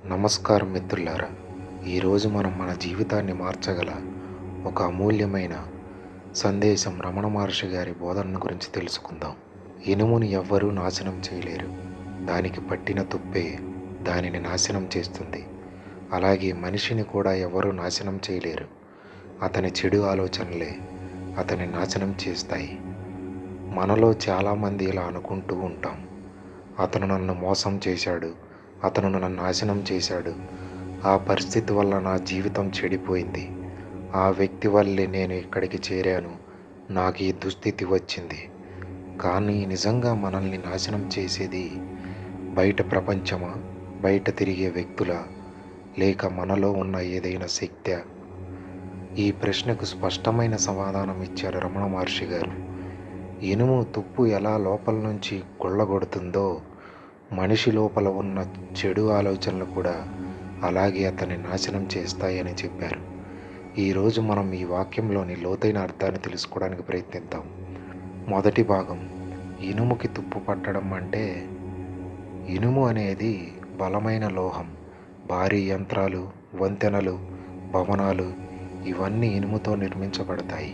నమస్కారం మిత్రులారా. ఈరోజు మనం మన జీవితాన్ని మార్చగల ఒక అమూల్యమైన సందేశం రమణ మహర్షి గారి బోధన గురించి తెలుసుకుందాం. ఇనుముని ఎవ్వరూ నాశనం చేయలేరు. దానికి పట్టిన తుప్పే దానిని నాశనం చేస్తుంది. అలాగే మనిషిని కూడా ఎవరూ నాశనం చేయలేరు. అతని చెడు ఆలోచనలే అతని నాశనం చేస్తాయి. మనలో చాలామంది ఇలా అనుకుంటూ ఉంటాం. అతను నన్ను మోసం చేశాడు, అతను నన్ను నాశనం చేశాడు, ఆ పరిస్థితి వల్ల నా జీవితం చెడిపోయింది, ఆ వ్యక్తి వల్లే నేను ఇక్కడికి చేరాను, నాకు ఈ దుస్థితి వచ్చింది. కానీ నిజంగా మనల్ని నాశనం చేసేది బయట ప్రపంచమా, బయట తిరిగే వ్యక్తులా, లేక మనలో ఉన్న ఏదైనా శక్తే? ఈ ప్రశ్నకు స్పష్టమైన సమాధానం ఇచ్చారు రమణ మహర్షి గారు. ఇనుము తుప్పు ఎలా లోపల నుంచి కొల్లగొడుతుందో, మనిషి లోపల ఉన్న చెడు ఆలోచనలు కూడా అలాగే అతన్ని నాశనం చేస్తాయని చెప్పారు. ఈరోజు మనం ఈ వాక్యంలోని లోతైన అర్థాన్ని తెలుసుకోవడానికి ప్రయత్నిద్దాం. మొదటి భాగం, ఇనుముకి తుప్పు పట్టడం అంటే, ఇనుము అనేది బలమైన లోహం. భారీ యంత్రాలు, వంతెనలు, భవనాలు ఇవన్నీ ఇనుముతో నిర్మించబడతాయి.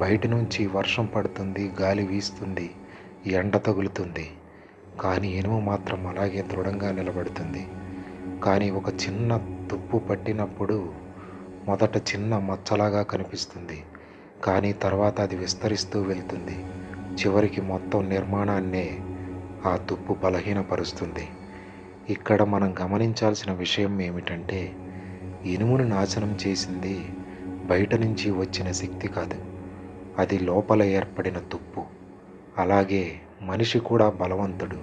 బయట నుంచి వర్షం పడుతుంది, గాలి వీస్తుంది, ఎండ తగులుతుంది, కానీ ఇనుము మాత్రం అలాగే దృఢంగా నిలబడుతుంది. కానీ ఒక చిన్న తుప్పు పట్టినప్పుడు మొదట చిన్న మచ్చలాగా కనిపిస్తుంది, కానీ తర్వాత అది విస్తరిస్తూ వెళ్తుంది. చివరికి మొత్తం నిర్మాణాన్నే ఆ తుప్పు బలహీనపరుస్తుంది. ఇక్కడ మనం గమనించాల్సిన విషయం ఏమిటంటే, ఇనుమును నాశనం చేసింది బయట నుంచి వచ్చిన శక్తి కాదు, అది లోపల ఏర్పడిన తుప్పు. అలాగే మనిషి కూడా బలవంతుడు.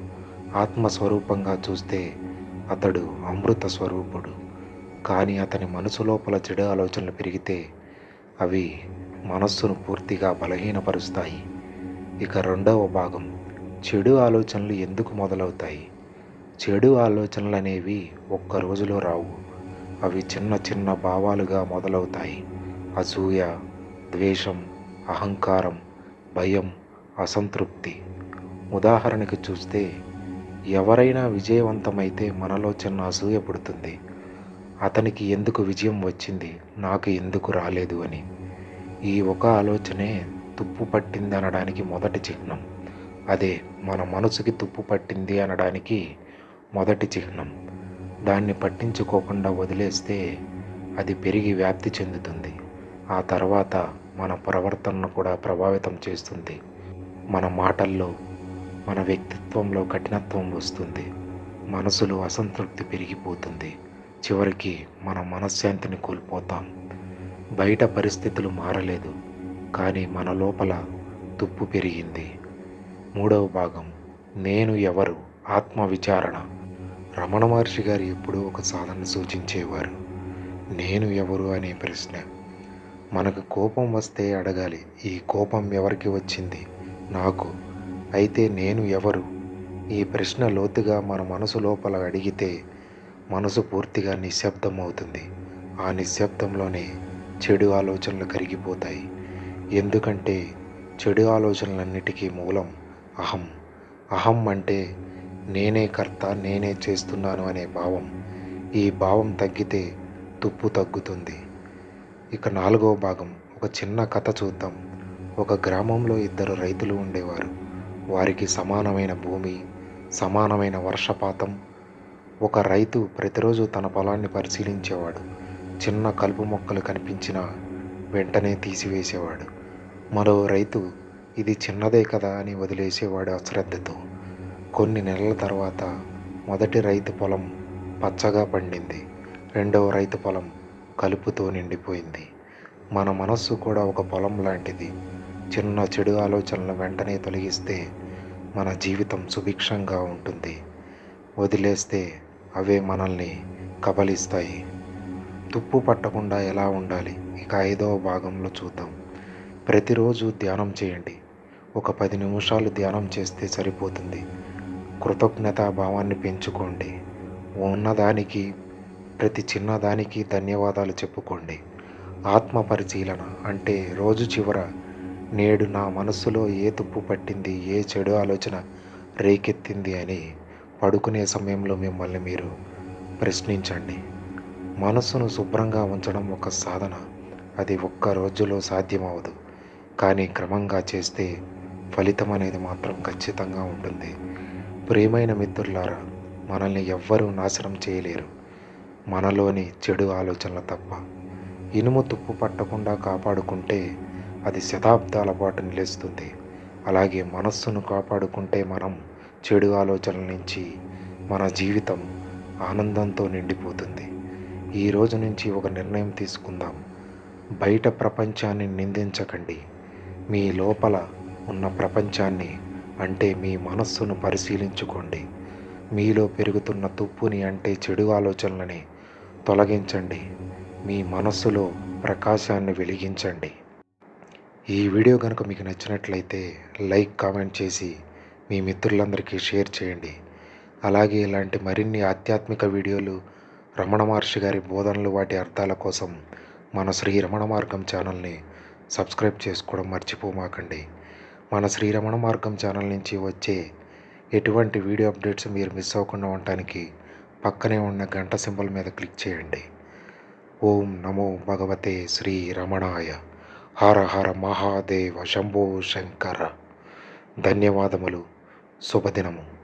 ఆత్మస్వరూపంగా చూస్తే అతడు అమృత స్వరూపుడు. కానీ అతని మనసు లోపల చెడు ఆలోచనలు పెరిగితే అవి మనస్సును పూర్తిగా బలహీనపరుస్తాయి. ఇక రెండవ భాగం, చెడు ఆలోచనలు ఎందుకు మొదలవుతాయి? చెడు ఆలోచనలు అనేవి ఒక్క రోజులో రావు. అవి చిన్న చిన్న భావాలుగా మొదలవుతాయి. అసూయ, ద్వేషం, అహంకారం, భయం, అసంతృప్తి. ఉదాహరణకు చూస్తే, ఎవరైనా విజయవంతమైతే మనలో చిన్న అసూయ పుడుతుంది. అతనికి ఎందుకు విజయం వచ్చింది, నాకు ఎందుకు రాలేదు అని. ఈ ఒక ఆలోచనే తుప్పు పట్టింది అనడానికి మొదటి చిహ్నం. అదే మన మనసుకి తుప్పు పట్టింది అనడానికి మొదటి చిహ్నం. దాన్ని పట్టించుకోకుండా వదిలేస్తే అది పెరిగి వ్యాప్తి చెందుతుంది. ఆ తర్వాత మన ప్రవర్తనను కూడా ప్రభావితం చేస్తుంది. మన మాటల్లో, మన వ్యక్తిత్వంలో కఠినత్వం వస్తుంది. మనసులో అసంతృప్తి పెరిగిపోతుంది. చివరికి మన మనశ్శాంతిని కోల్పోతాం. బయట పరిస్థితులు మారలేదు, కానీ మన లోపల తుప్పు పెరిగింది. మూడవ భాగం, నేను ఎవరు, ఆత్మ విచారణ. రమణ మహర్షి గారు ఎప్పుడూ ఒక సాధన సూచించేవారు. నేను ఎవరు అనే ప్రశ్న. మనకు కోపం వస్తే అడగాలి, ఈ కోపం ఎవరికి వచ్చింది? నాకు. అయితే నేను ఎవరు? ఈ ప్రశ్న లోతుగా మన మనసు లోపల అడిగితే మనసు పూర్తిగా నిశ్శబ్దం అవుతుంది. ఆ నిశ్శబ్దంలోనే చెడు ఆలోచనలు కరిగిపోతాయి. ఎందుకంటే చెడు ఆలోచనలన్నిటికీ మూలం అహం. అహం అంటే నేనే కర్త, నేనే చేస్తున్నాను అనే భావం. ఈ భావం తగ్గితే తుప్పు తగ్గుతుంది. ఇక నాలుగవ భాగం, ఒక చిన్న కథ చూద్దాం. ఒక గ్రామంలో ఇద్దరు రైతులు ఉండేవారు. వారికి సమానమైన భూమి, సమానమైన వర్షపాతం. ఒక రైతు ప్రతిరోజు తన పొలాన్ని పరిశీలించేవాడు. చిన్న కలుపు మొక్కలు కనిపించినా వెంటనే తీసివేసేవాడు. మరో రైతు ఇది చిన్నదే కదా అని వదిలేసేవాడు అశ్రద్ధతో. కొన్ని నెలల తర్వాత మొదటి రైతు పొలం పచ్చగా పండింది. రెండవ రైతు పొలం కలుపుతో నిండిపోయింది. మన మనస్సు కూడా ఒక పొలం లాంటిది. చిన్న చెడు ఆలోచనలు వెంటనే తొలగిస్తే మన జీవితం సుభిక్షంగా ఉంటుంది. వదిలేస్తే అవే మనల్ని కబలిస్తాయి. తుప్పు పట్టకుండా ఎలా ఉండాలి? ఇక ఐదవ భాగంలో చూద్దాం. ప్రతిరోజు ధ్యానం చేయండి. ఒక 10 నిమిషాలు ధ్యానం చేస్తే సరిపోతుంది. కృతజ్ఞతా భావాన్ని పెంచుకోండి. ఉన్నదానికి, ప్రతి చిన్నదానికి ధన్యవాదాలు చెప్పుకోండి. ఆత్మ పరిశీలన అంటే రోజు చివర నేడు నా మనస్సులో ఏ తుప్పు పట్టింది, ఏ చెడు ఆలోచన రేకెత్తింది అని పడుకునే సమయంలో మిమ్మల్ని మీరు ప్రశ్నించండి. మనస్సును శుభ్రంగా ఉంచడం ఒక సాధన. అది ఒక్క రోజులో సాధ్యమవదు. కానీ క్రమంగా చేస్తే ఫలితం అనేది మాత్రం ఖచ్చితంగా ఉంటుంది. ప్రియమైన మిత్రులారా, మనల్ని ఎవ్వరూ నాశనం చేయలేరు, మనలోని చెడు ఆలోచనలు తప్ప. ఇనుము తుప్పు పట్టకుండా కాపాడుకుంటే అది శతాబ్దాల పాటు నిలుస్తుంది. అలాగే మనస్సును కాపాడుకుంటే మనం చెడు ఆలోచనల నుంచి మన జీవితం ఆనందంతో నిండిపోతుంది. ఈ రోజు నుంచి ఒక నిర్ణయం తీసుకుందాం. బయట ప్రపంచాన్ని నిందించకండి. మీ లోపల ఉన్న ప్రపంచాన్ని, అంటే మీ మనస్సును పరిశీలించుకోండి. మీలో పెరుగుతున్న తుప్పుని, అంటే చెడు ఆలోచనలని తొలగించండి. మీ మనస్సులో ప్రకాశాన్ని వెలిగించండి. ఈ వీడియో కనుక మీకు నచ్చినట్లయితే లైక్, కామెంట్ చేసి మీ మిత్రులందరికీ షేర్ చేయండి. అలాగే ఇలాంటి మరిన్ని ఆధ్యాత్మిక వీడియోలు, రమణ మహర్షి గారి బోధనలు, వాటి అర్థాల కోసం మన శ్రీ రమణ మార్గం ఛానల్ని సబ్స్క్రైబ్ చేసుకోవడం మర్చిపోమాకండి. మన శ్రీ రమణ మార్గం ఛానల్ నుంచి వచ్చే ఎటువంటి వీడియో అప్డేట్స్ మీరు మిస్ అవ్వకుండా ఉండటానికి పక్కనే ఉన్న గంట సింబల్ మీద క్లిక్ చేయండి. ఓం నమో భగవతే శ్రీ రమణాయ. హర హర మహాదేవ శంభో శంకర. ధన్యవాదములు. శుభదినము.